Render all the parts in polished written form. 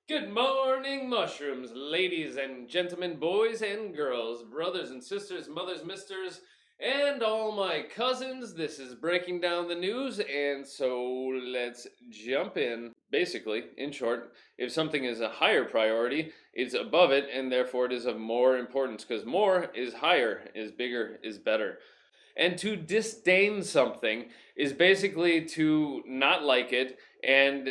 Good morning, mushrooms, ladies and gentlemen, boys and girls, brothers and sisters, mothers, misters, and all my cousins. This is Breaking Down the News, and so let's jump in. Basically, in short, if something is a higher priority, it's above it, and therefore it is of more importance, because more is higher, is bigger, is better. And to disdain something is basically to not like it and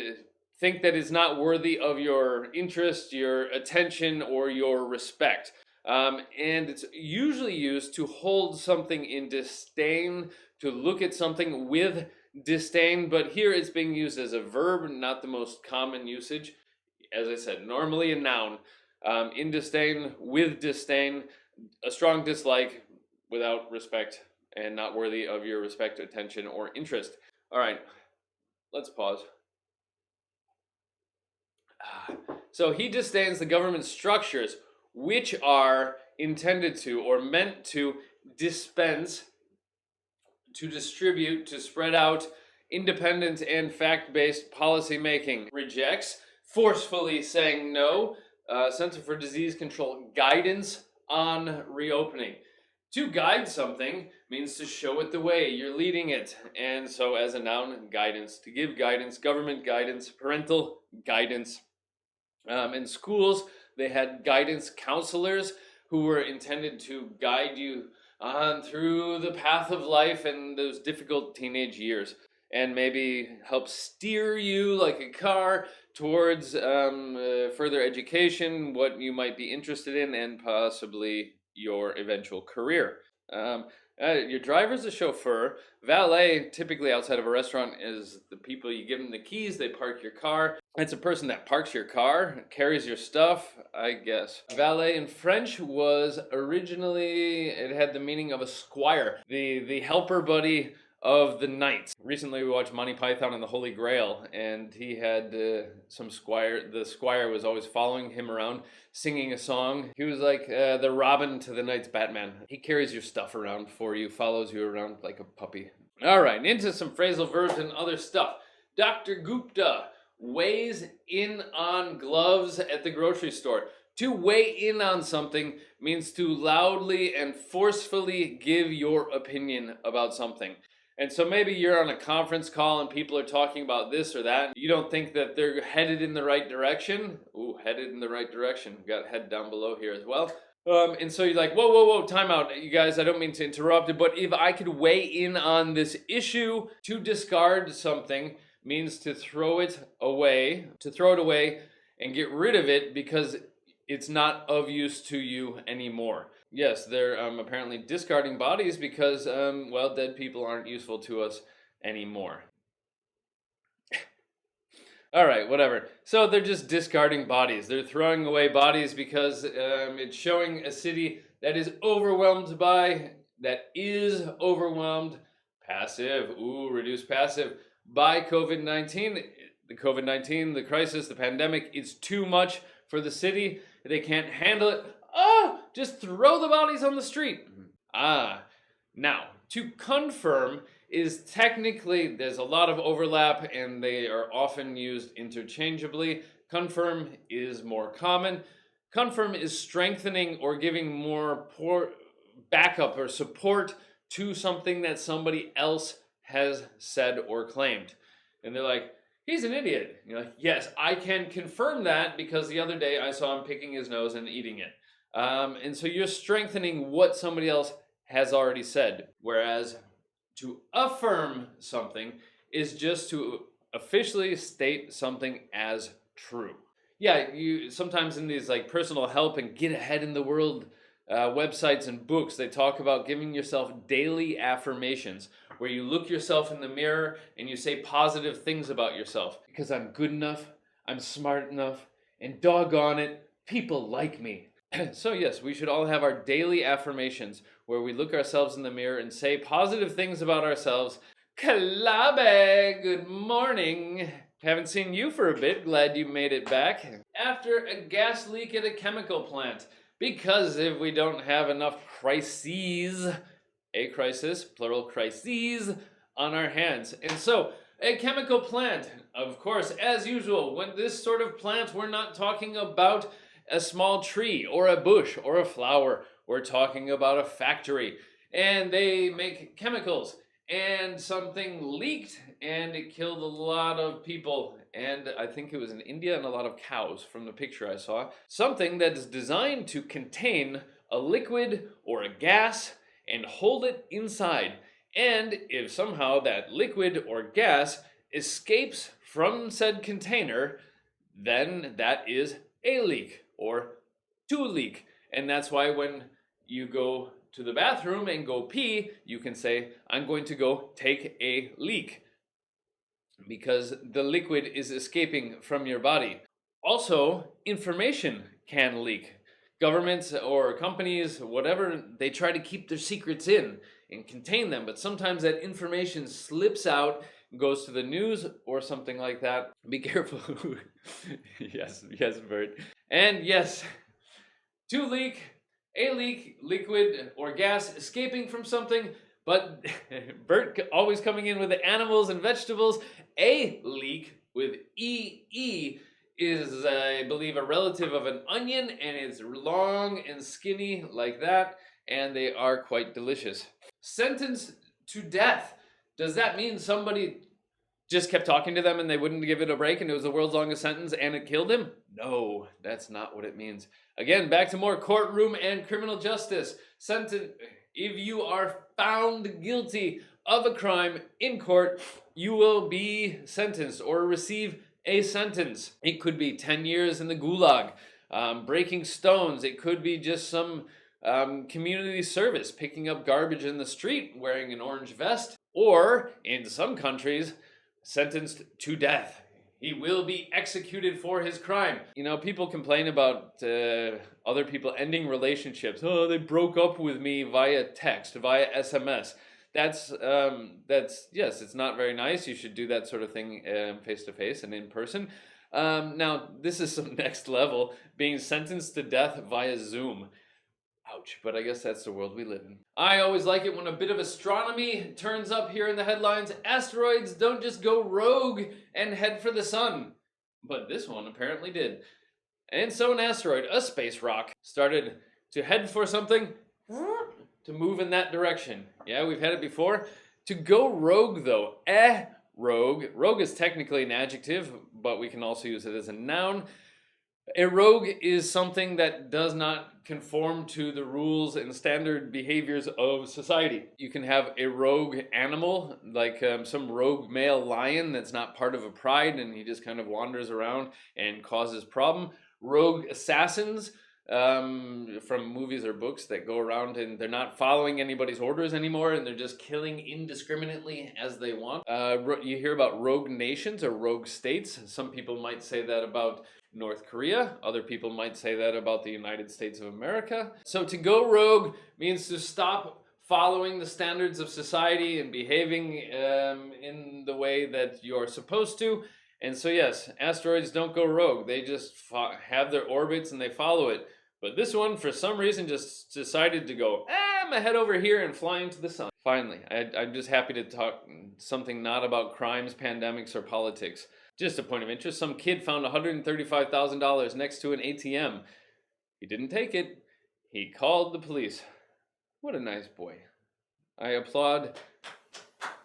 think that it's not worthy of your interest, your attention, or your respect. And it's usually used to hold something in disdain, to look at something with disdain, but here it's being used as a verb, not the most common usage. As I said, normally a noun. In disdain, with disdain, a strong dislike, without respect, and not worthy of your respect, attention, or interest. All right, let's pause. So he disdains the government structures which are intended to or meant to dispense, to distribute, to spread out independent and fact-based policy making. Rejects, forcefully saying no, Center for Disease Control guidance on reopening. To guide something means to show it the way, you're leading it. And so as a noun, guidance, to give guidance, government guidance, parental guidance. In schools, they had guidance counselors who were intended to guide you on through the path of life and those difficult teenage years, and maybe help steer you like a car towards further education, what you might be interested in, and possibly your eventual career. Your driver's a chauffeur. Valet, typically outside of a restaurant, is the people you give them the keys, they park your car. It's a person that parks your car, carries your stuff, I guess. Valet in French was originally, it had the meaning of a squire, the helper buddy of the knights. Recently we watched Monty Python and the Holy Grail, and he had some squire. The squire was always following him around, singing a song. He was like the Robin to the Knight's Batman. He carries your stuff around for you, follows you around like a puppy. All right, into some phrasal verbs and other stuff. Dr. Gupta weighs in on gloves at the grocery store. To weigh in on something means to loudly and forcefully give your opinion about something. And so maybe you're on a conference call and people are talking about this or that. You don't think that they're headed in the right direction. Ooh, headed in the right direction. We've got head down below here as well. And so you're like, whoa, time out. You guys, I don't mean to interrupt it, but if I could weigh in on this issue, to discard something means to throw it away, and get rid of it because it's not of use to you anymore. Yes, they're apparently discarding bodies because, dead people aren't useful to us anymore. All right, whatever. So they're just discarding bodies. They're throwing away bodies because it's showing a city that is overwhelmed passive, reduced passive, by COVID-19. The crisis, the pandemic, is too much for the city. They can't handle it. Just throw the bodies on the street. Now, to confirm is technically, there's a lot of overlap and they are often used interchangeably. Confirm is more common. Confirm is strengthening or giving more backup or support to something that somebody else has said or claimed. And they're like, he's an idiot. You're like, yes, I can confirm that because the other day I saw him picking his nose and eating it. And so you're strengthening what somebody else has already said. Whereas to affirm something is just to officially state something as true. Yeah, you sometimes in these like personal help and get ahead in the world websites and books, they talk about giving yourself daily affirmations where you look yourself in the mirror and you say positive things about yourself. Because I'm good enough, I'm smart enough, and doggone it, people like me. So yes, we should all have our daily affirmations where we look ourselves in the mirror and say positive things about ourselves. Kalabe, good morning. Haven't seen you for a bit, glad you made it back. After a gas leak at a chemical plant, because if we don't have enough crises, a crisis, plural crises, on our hands. And so A chemical plant. Of course, as usual, when this sort of plant, we're not talking about a small tree or a bush or a flower. We're talking about a factory. And they make chemicals. And something leaked and it killed a lot of people. And I think it was in India and a lot of cows from the picture I saw. Something that is designed to contain a liquid or a gas and hold it inside. And if somehow that liquid or gas escapes from said container, then that is a leak or to leak. And that's why when you go to the bathroom and go pee, you can say, I'm going to go take a leak, because the liquid is escaping from your body. Also, information can leak. Governments or companies, whatever, they try to keep their secrets in and contain them, but sometimes that information slips out, goes to the news or something like that. Be careful. Yes, Bert. And yes, to leak, a leak, liquid or gas escaping from something, but Bert always coming in with the animals and vegetables. A leek with E is, I believe, a relative of an onion, and it's long and skinny like that, and they are quite delicious. Sentenced to death. Does that mean somebody just kept talking to them and they wouldn't give it a break and it was the world's longest sentence and it killed him? No, that's not what it means. Again, back to more courtroom and criminal justice. If you are found guilty of a crime in court, you will be sentenced or receive a sentence. It could be 10 years in the gulag, breaking stones. It could be just some community service, picking up garbage in the street, wearing an orange vest, or in some countries, sentenced to death. He will be executed for his crime. You know, people complain about other people ending relationships. Oh, they broke up with me via text, via SMS. That's yes, it's not very nice. You should do that sort of thing face to face and in person. Now, this is some next level, being sentenced to death via Zoom. Ouch, but I guess that's the world we live in. I always like it when a bit of astronomy turns up here in the headlines. Asteroids don't just go rogue and head for the sun. But this one apparently did. And so an asteroid, a space rock, started to head for something to move in that direction. Yeah, we've had it before. To go rogue though, rogue. Rogue is technically an adjective, but we can also use it as a noun. A rogue is something that does not conform to the rules and standard behaviors of society. You can have a rogue animal, like some rogue male lion that's not part of a pride and he just kind of wanders around and causes problem. Rogue assassins from movies or books that go around and they're not following anybody's orders anymore and they're just killing indiscriminately as they want. You hear about rogue nations or rogue states. Some people might say that about North Korea. Other people might say that about the United States of America. So to go rogue means to stop following the standards of society and behaving in the way that you're supposed to. And so yes, asteroids don't go rogue. They just have their orbits and they follow it. But this one, for some reason, just decided to go, I'm gonna head over here and fly into the sun. Finally, I'm just happy to talk something not about crimes, pandemics, or politics. Just a point of interest, some kid found $135,000 next to an ATM. He didn't take it. He called the police. What a nice boy. I applaud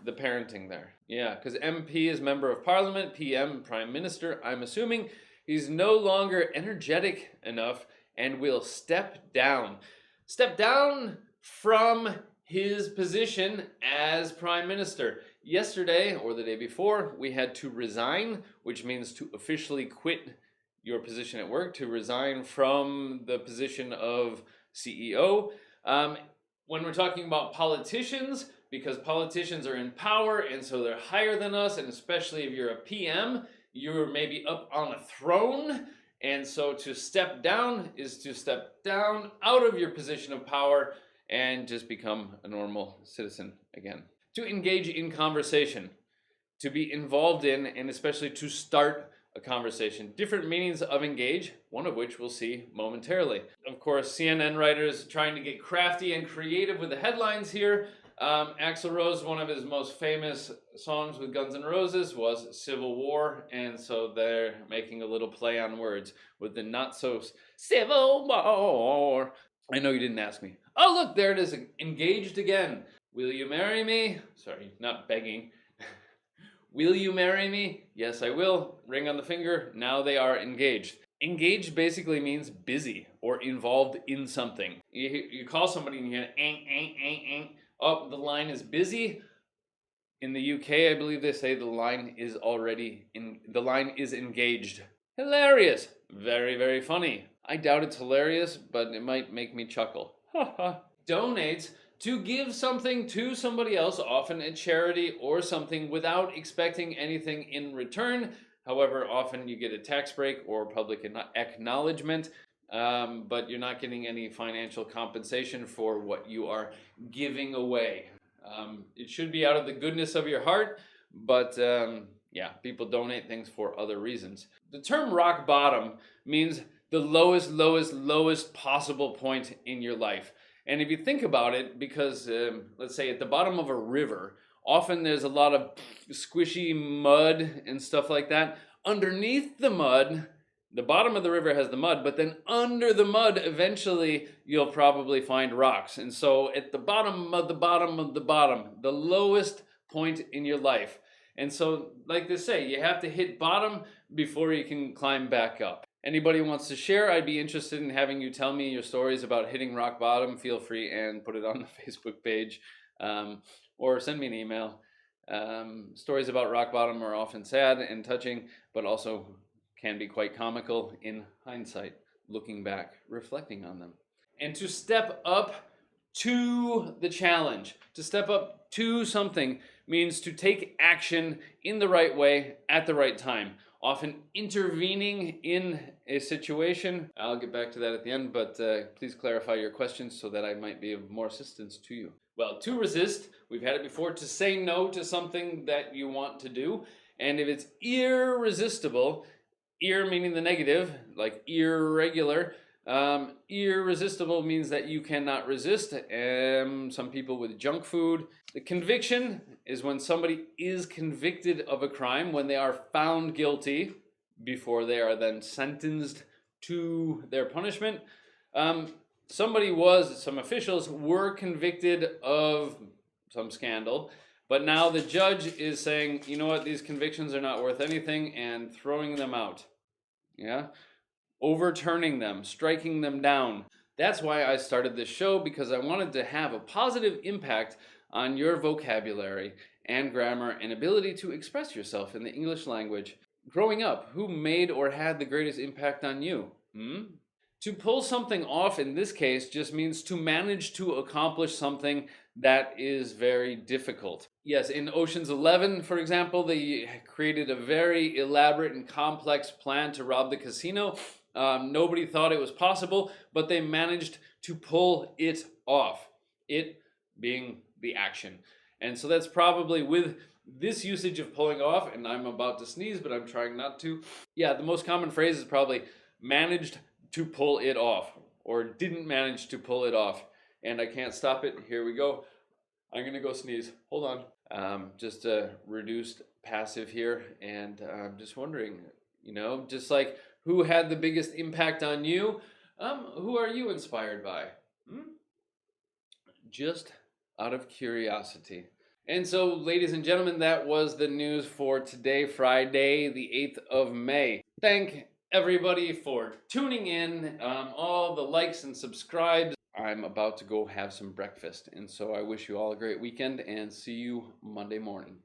the parenting there. Yeah, because MP is Member of Parliament, PM, Prime Minister. I'm assuming he's no longer energetic enough and will step down. Step down from his position as Prime Minister. Yesterday, or the day before, we had to resign, which means to officially quit your position at work, to resign from the position of CEO. When we're talking about politicians, because politicians are in power and so they're higher than us, and especially if you're a PM, you're maybe up on a throne, and so to step down is to step down out of your position of power and just become a normal citizen again. To engage in conversation, to be involved in, and especially to start a conversation. Different meanings of engage, one of which we'll see momentarily. Of course, CNN writers trying to get crafty and creative with the headlines here. Axl Rose, one of his most famous songs with Guns N' Roses was Civil War, and so they're making a little play on words with the not so Civil War. I know you didn't ask me. Oh, look, there it is, engaged again. Will you marry me? Sorry, not begging. Will you marry me? Yes, I will. Ring on the finger. Now they are engaged. Engaged basically means busy or involved in something. You call somebody and you hear oh, the line is busy. In the UK, I believe they say the line is engaged. Hilarious. Very, very funny. I doubt it's hilarious, but it might make me chuckle. Donate to give something to somebody else, often a charity or something, without expecting anything in return. However, often you get a tax break or public acknowledgement, but you're not getting any financial compensation for what you are giving away. It should be out of the goodness of your heart, but yeah, people donate things for other reasons. The term rock bottom means the lowest possible point in your life. And if you think about it, because let's say at the bottom of a river, often there's a lot of squishy mud and stuff like that. Underneath the mud, the bottom of the river has the mud, but then under the mud, eventually you'll probably find rocks. And so at the bottom of the bottom of the bottom, the lowest point in your life. And so, like they say, you have to hit bottom before you can climb back up. Anybody wants to share, I'd be interested in having you tell me your stories about hitting rock bottom. Feel free and put it on the Facebook page, or send me an email. Stories about rock bottom are often sad and touching, but also can be quite comical in hindsight, looking back, reflecting on them. And to step up to the challenge, to step up to something, means to take action in the right way at the right time. Often intervening in a situation. I'll get back to that at the end, but please clarify your questions so that I might be of more assistance to you. Well, to resist, we've had it before, to say no to something that you want to do. And if it's irresistible, ir meaning the negative, like irregular, irresistible means that you cannot resist. Some people with junk food. The conviction is when somebody is convicted of a crime, when they are found guilty before they are then sentenced to their punishment. Some officials were convicted of some scandal, but now the judge is saying, you know what, these convictions are not worth anything, and throwing them out. Yeah? Overturning them, striking them down. That's why I started this show, because I wanted to have a positive impact on your vocabulary and grammar and ability to express yourself in the English language. Growing up, who made or had the greatest impact on you? To pull something off in this case just means to manage to accomplish something that is very difficult. Yes, in Ocean's 11, for example, they created a very elaborate and complex plan to rob the casino. Nobody thought it was possible, but they managed to pull it off. It being the action. And so that's probably with this usage of pulling off, and I'm about to sneeze, but I'm trying not to. Yeah, the most common phrase is probably managed to pull it off, or didn't manage to pull it off. And I can't stop it. Here we go. I'm gonna go sneeze. Hold on. Just a reduced passive here, and I'm just wondering, just like who had the biggest impact on you? Who are you inspired by? Just out of curiosity. And so, ladies and gentlemen, that was the news for today, Friday, the 8th of May. Thank everybody for tuning in, all the likes and subscribes. I'm about to go have some breakfast, and so I wish you all a great weekend and see you Monday morning.